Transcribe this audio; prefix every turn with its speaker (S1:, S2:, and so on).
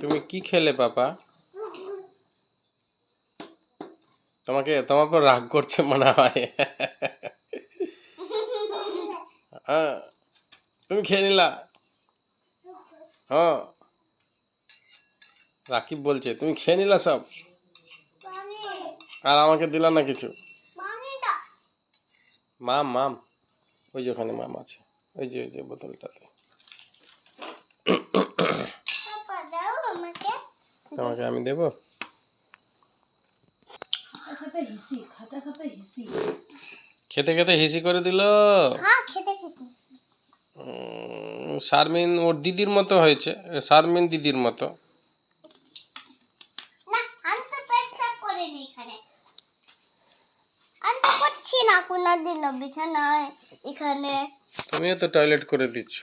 S1: তুমি কি খেলে পাপা? তোমার পর রাগ করছে মনে হয়। হ্যাঁ, তুমি খেয়ে নিলা? হ্যাঁ, রাকিব বলছে তুমি খেয়ে নিলা সব, আর আমাকে দিলা না কিছু। মাম, ওই যে ওখানে মাম আছে, ওই যে বোতলটাতে। তোমাকে আমি দেবো? খেতে খেতে হিসি করে দিল। শারমিন ওর দিদির মতো হয়েছে, শারমিন দিদির মতো। তুমিও তো টয়লেট করে দিচ্ছ।